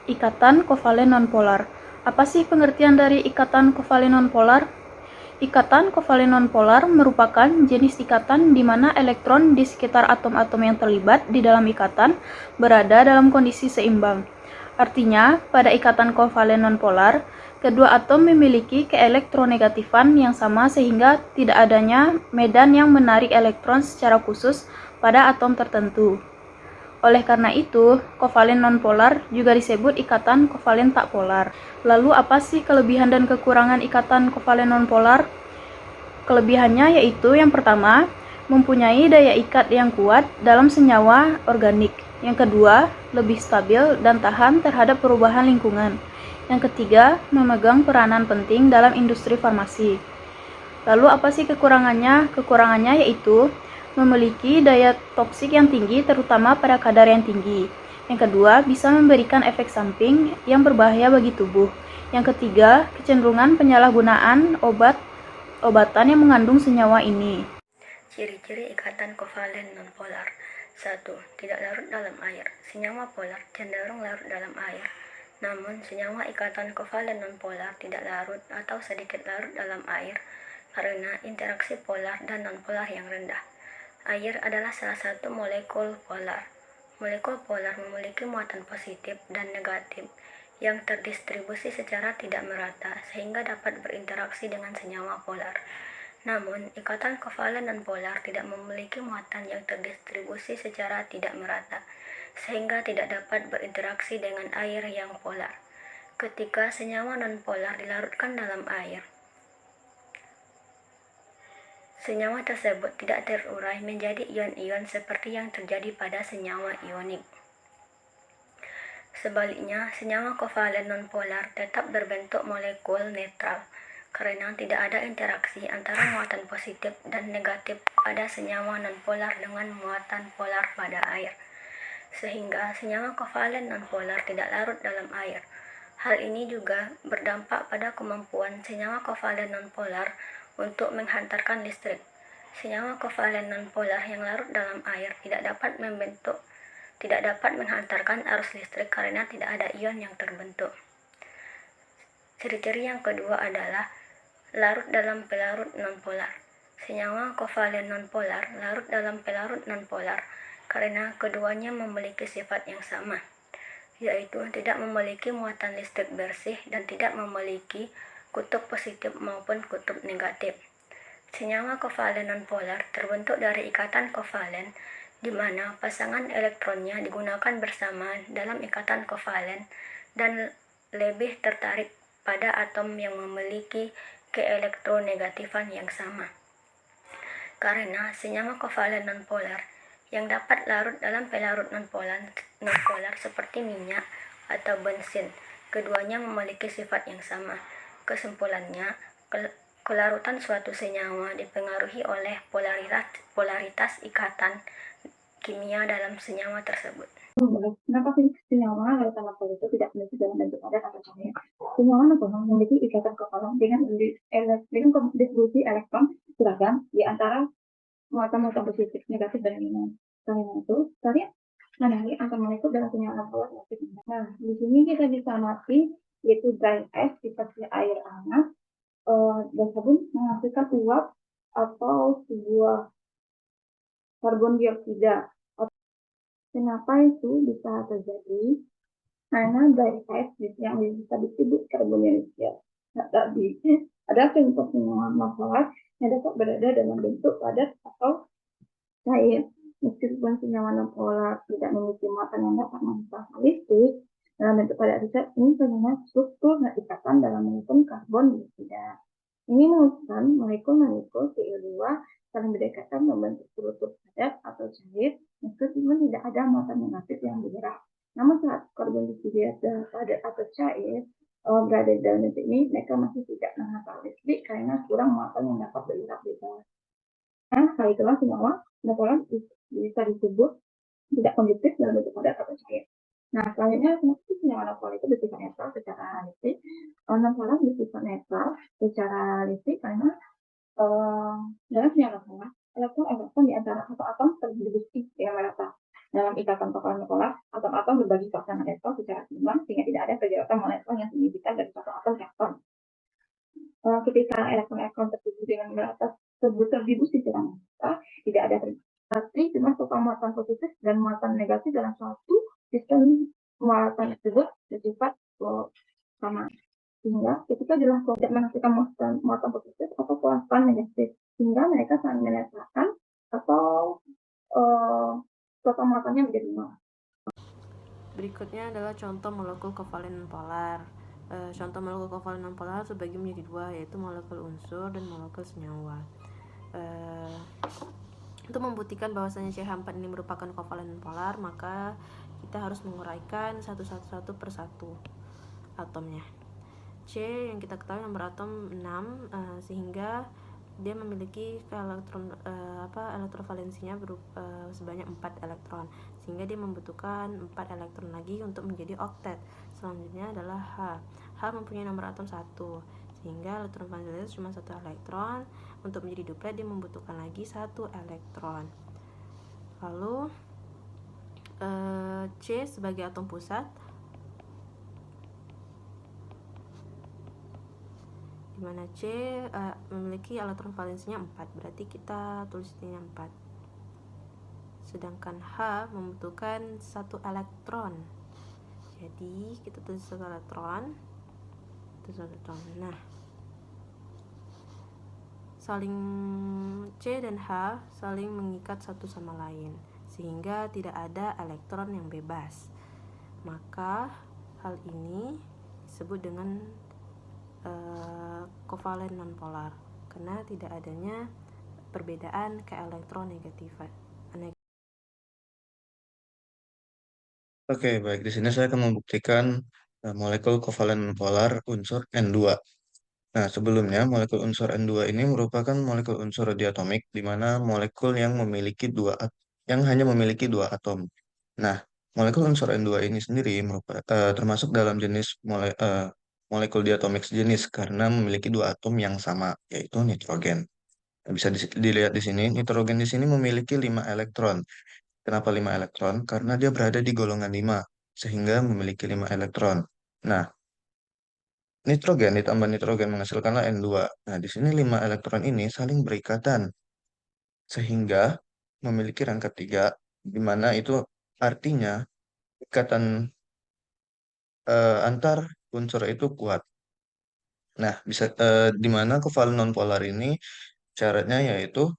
Ikatan kovalen nonpolar. Apa sih pengertian dari ikatan kovalen nonpolar? Ikatan kovalen nonpolar merupakan jenis ikatan di mana elektron di sekitar atom-atom yang terlibat di dalam ikatan berada dalam kondisi seimbang. Artinya, pada ikatan kovalen nonpolar, kedua atom memiliki keelektronegatifan yang sama sehingga tidak adanya medan yang menarik elektron secara khusus pada atom tertentu. Oleh karena itu, kovalen nonpolar juga disebut ikatan kovalen tak polar. Lalu apa sih kelebihan dan kekurangan ikatan kovalen nonpolar? Kelebihannya yaitu yang pertama, mempunyai daya ikat yang kuat dalam senyawa organik. Yang kedua, lebih stabil dan tahan terhadap perubahan lingkungan. Yang ketiga, memegang peranan penting dalam industri farmasi. Lalu apa sih kekurangannya? Kekurangannya yaitu memiliki daya toksik yang tinggi terutama pada kadar yang tinggi. Yang kedua, bisa memberikan efek samping yang berbahaya bagi tubuh. Yang ketiga, kecenderungan penyalahgunaan obat-obatan yang mengandung senyawa ini. Ciri-ciri ikatan kovalen nonpolar. 1. Tidak larut dalam air. Senyawa polar cenderung larut dalam air. Namun, senyawa ikatan kovalen nonpolar tidak larut atau sedikit larut dalam air karena interaksi polar dan nonpolar yang rendah. Air adalah salah satu molekul polar. Molekul polar memiliki muatan positif dan negatif yang terdistribusi secara tidak merata sehingga dapat berinteraksi dengan senyawa polar. Namun, ikatan kovalen nonpolar tidak memiliki muatan yang terdistribusi secara tidak merata, sehingga tidak dapat berinteraksi dengan air yang polar. Ketika senyawa nonpolar dilarutkan dalam air, senyawa tersebut tidak terurai menjadi ion-ion seperti yang terjadi pada senyawa ionik. Sebaliknya, senyawa kovalen nonpolar tetap berbentuk molekul netral, karena tidak ada interaksi antara muatan positif dan negatif pada senyawa nonpolar dengan muatan polar pada air, sehingga senyawa kovalen nonpolar tidak larut dalam air. Hal ini juga berdampak pada kemampuan senyawa kovalen nonpolar untuk menghantarkan listrik. Senyawa kovalen nonpolar yang larut dalam air tidak dapat menghantarkan arus listrik karena tidak ada ion yang terbentuk. Ciri-ciri yang kedua adalah larut dalam pelarut nonpolar. Senyawa kovalen nonpolar larut dalam pelarut nonpolar karena keduanya memiliki sifat yang sama, yaitu tidak memiliki muatan listrik bersih dan tidak memiliki kutub positif maupun kutub negatif. Senyawa kovalen nonpolar terbentuk dari ikatan kovalen di mana pasangan elektronnya digunakan bersama dalam ikatan kovalen dan lebih tertarik pada atom yang memiliki keelektronegatifan yang sama. Karena senyawa kovalen nonpolar yang dapat larut dalam pelarut nonpolar seperti minyak atau bensin, keduanya memiliki sifat yang sama. Kesimpulannya, kelarutan suatu senyawa dipengaruhi oleh polaritas ikatan kimia dalam senyawa tersebut. Kenapa sih senyawa larutan nonpolar itu tidak memiliki dalam bentuk padat atau cair? Senyawa nonpolar memiliki ikatan kovalent dengan distribusi elektron seragam di antara muatan-muatan positif, negatif, dan ionon. Karena itu, kalian mengenali antar molekul dalam senyawa nonpolar aktif. Nah, di sini kita bisa amati yaitu dry ice seperti air hangat dan sabun menghasilkan uap atau sebuah karbon dioksida. Kenapa itu bisa terjadi? Karena dry ice yang bisa disebut karbon dioksida tadi ada contoh senyawa nonpolar yang dapat berada dalam bentuk padat atau cair. Meskipun senyawa nonpolar tidak memiliki muatan yang dapat menghantarkan listrik dalam bentuk padat atau cair, ini sebenarnya struktur dan ikatan dalam molekul karbon dioksida. Ini menunjukkan molekul-molekul CO2 saling berdekatan membentuk struktur padat atau cair, meskipun tidak ada muatan negatif yang bergerak. Namun saat karbon dioksida padat atau cair berada di dalam bentuk ini, mereka masih tidak menghantar listrik karena kurang muatan yang dapat bergerak di bawah. Nah, hal itulah senyawa nonpolar bisa disebut tidak konduktif dalam bentuk padat atau cair. Nah, selanjutnya senyawa nonpolar itu bersifat netral secara listrik. Nonpolar bersifat netral secara listrik karena dalam senyawa nonpolar elektron di antara atom-atom terdistribusi dengan merata. Dalam ikatan kovalen nonpolar, atom-atom berbagi pasangan elektron secara seimbang sehingga tidak ada kegiatan molekul yang signifikan dari suatu atom ke atom. Ketika elektron-elektron tertuju dengan merata terdistribusi secara merata, tidak ada terjadi cuma suatu muatan positif dan muatan negatif dalam suatu sistem muatan tersebut bersifat sama. Sehingga ketika dilakukan tidak menghasilkan muatan positif atau muatan negatif, sehingga mereka saling menyatakan atau suatu muatannya menjadi nol. Berikutnya adalah contoh molekul kovalen nonpolar. Contoh molekul kovalen nonpolar terbagi menjadi dua, yaitu molekul unsur dan molekul senyawa. Untuk membuktikan bahwasanya CH4 ini merupakan kovalen nonpolar, maka kita harus menguraikan satu persatu atomnya. C yang kita ketahui nomor atom 6, sehingga dia memiliki elektrovalensinya sebanyak 4 elektron, sehingga dia membutuhkan 4 elektron lagi untuk menjadi oktet. Selanjutnya adalah H. H mempunyai nomor atom 1, sehingga elektron valensinya cuma 1 elektron. Untuk menjadi duplet dia membutuhkan lagi 1 elektron. Lalu C sebagai atom pusat, dimana C memiliki elektron valensinya 4, berarti kita tulis ini 4. Sedangkan H membutuhkan 1 elektron, jadi kita tulis 1 elektron. Nah, C dan H saling mengikat satu sama lain, sehingga tidak ada elektron yang bebas. Maka hal ini disebut dengan kovalen nonpolar, karena tidak adanya perbedaan keelektronegatifan. Oke, baik. Di sini saya akan membuktikan molekul kovalen nonpolar unsur N2. Nah, sebelumnya molekul unsur N2 ini merupakan molekul unsur diatomik, di mana molekul yang hanya memiliki 2 atom. Nah, molekul unsur N2 ini sendiri termasuk dalam jenis molekul diatomik sejenis karena memiliki 2 atom yang sama, yaitu nitrogen. Bisa dilihat di sini, nitrogen di sini memiliki 5 elektron. Kenapa 5 elektron? Karena dia berada di golongan 5, sehingga memiliki 5 elektron. Nah, nitrogen ditambah nitrogen menghasilkanlah N2. Nah, di sini 5 elektron ini saling berikatan, sehingga memiliki rangka 3, di mana itu artinya ikatan antar unsur itu kuat. Nah, di mana kovalen nonpolar ini syaratnya yaitu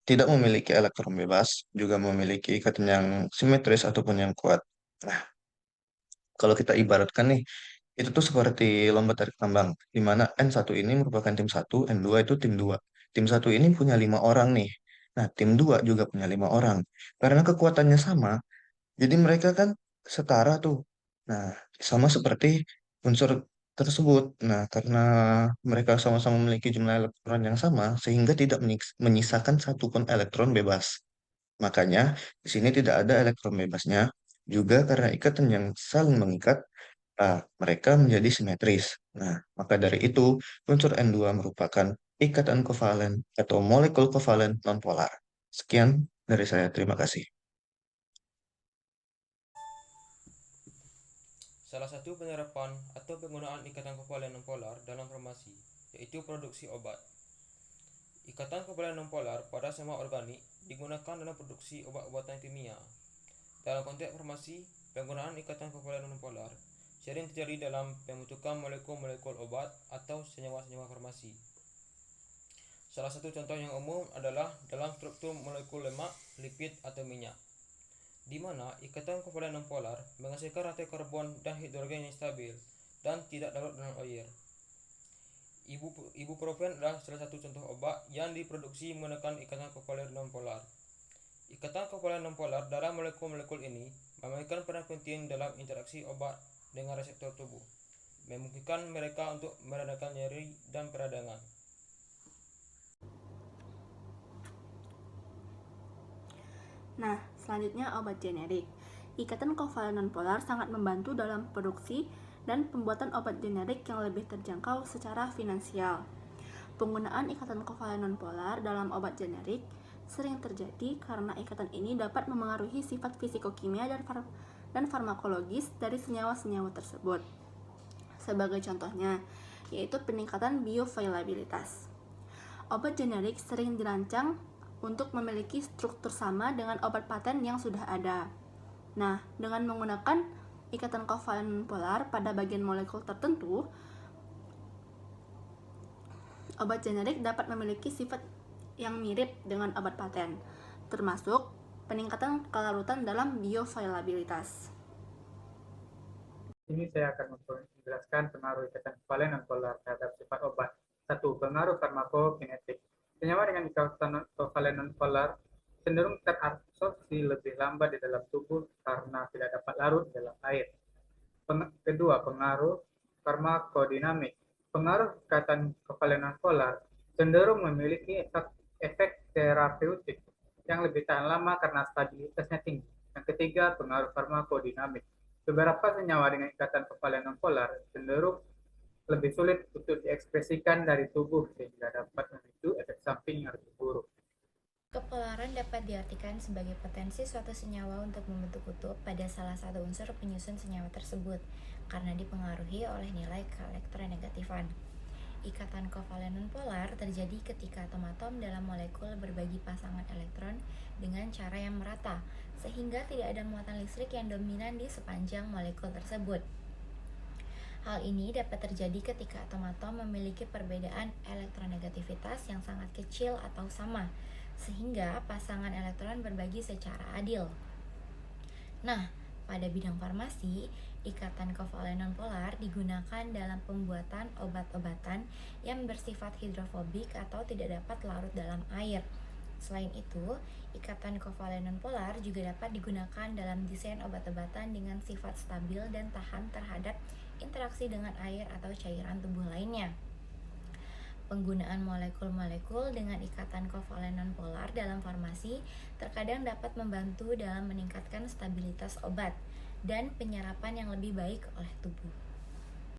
tidak memiliki elektron bebas, juga memiliki ikatan yang simetris ataupun yang kuat. Nah, kalau kita ibaratkan nih, itu tuh seperti lomba tarik tambang, di mana N1 ini merupakan tim 1, N2 itu tim 2. Tim 1 ini punya 5 orang nih. Nah, tim 2 juga punya 5 orang. Karena kekuatannya sama, jadi mereka kan setara tuh. Nah, sama seperti unsur tersebut. Nah, karena mereka sama-sama memiliki jumlah elektron yang sama, sehingga tidak menyisakan satupun elektron bebas. Makanya, di sini tidak ada elektron bebasnya. Juga karena ikatan yang saling mengikat, mereka menjadi simetris. Nah, maka dari itu, unsur N2 merupakan ikatan kovalen atau molekul kovalen nonpolar. Sekian dari saya, terima kasih. Salah satu penerapan atau penggunaan ikatan kovalen nonpolar dalam farmasi yaitu produksi obat. Ikatan kovalen nonpolar pada sema organik digunakan dalam produksi obat-obatan kimia. Dalam konteks farmasi, penggunaan ikatan kovalen nonpolar sering terjadi dalam pembentukan molekul-molekul obat atau senyawa-senyawa farmasi. Salah satu contoh yang umum adalah dalam struktur molekul lemak, lipid, atau minyak, di mana ikatan kovalen nonpolar menghasilkan rantai karbon dan hidrogen yang stabil dan tidak larut dalam air. Ibuprofen adalah salah satu contoh obat yang diproduksi menggunakan ikatan kovalen nonpolar. Ikatan kovalen nonpolar dalam molekul-molekul ini memainkan peran penting dalam interaksi obat dengan reseptor tubuh, memungkinkan mereka untuk meredakan nyeri dan peradangan. Nah, selanjutnya obat generik. Ikatan kovalen nonpolar sangat membantu dalam produksi dan pembuatan obat generik yang lebih terjangkau secara finansial. Penggunaan ikatan kovalen nonpolar dalam obat generik sering terjadi karena ikatan ini dapat memengaruhi sifat fisikokimia dan farmakologis dari senyawa-senyawa tersebut. Sebagai contohnya, yaitu peningkatan bioavailabilitas. Obat generik sering dirancang untuk memiliki struktur sama dengan obat paten yang sudah ada. Nah, dengan menggunakan ikatan kovalen nonpolar pada bagian molekul tertentu, obat generik dapat memiliki sifat yang mirip dengan obat paten, termasuk peningkatan kelarutan dalam bioavailabilitas. Ini saya akan menjelaskan pengaruh ikatan kovalen nonpolar terhadap sifat obat. 1. Pengaruh farmakokinetik. Senyawa dengan ikatan kovalen nonpolar cenderung terabsorpsi lebih lambat di dalam tubuh karena tidak dapat larut dalam air. Kedua, pengaruh farmakodinamik. Pengaruh ikatan kovalen nonpolar cenderung memiliki efek terapeutik yang lebih tahan lama karena stabilitasnya tinggi. Yang ketiga, pengaruh farmakodinamik. Beberapa senyawa dengan ikatan kovalen nonpolar cenderung lebih sulit untuk diekspresikan dari tubuh sehingga dapat memicu efek samping yang lebih buruk. Kepolaran dapat diartikan sebagai potensi suatu senyawa untuk membentuk kutub pada salah satu unsur penyusun senyawa tersebut karena dipengaruhi oleh nilai keelektronegatifan. Ikatan kovalen nonpolar terjadi ketika atom-atom dalam molekul berbagi pasangan elektron dengan cara yang merata, sehingga tidak ada muatan listrik yang dominan di sepanjang molekul tersebut. Hal ini dapat terjadi ketika atom-atom memiliki perbedaan elektronegativitas yang sangat kecil atau sama, sehingga pasangan elektron berbagi secara adil. Nah, pada bidang farmasi, ikatan kovalen nonpolar digunakan dalam pembuatan obat-obatan yang bersifat hidrofobik atau tidak dapat larut dalam air. Selain itu, ikatan kovalen nonpolar juga dapat digunakan dalam desain obat-obatan dengan sifat stabil dan tahan terhadap interaksi dengan air atau cairan tubuh lainnya. Penggunaan molekul-molekul dengan ikatan kovalen nonpolar dalam farmasi terkadang dapat membantu dalam meningkatkan stabilitas obat dan penyerapan yang lebih baik oleh tubuh.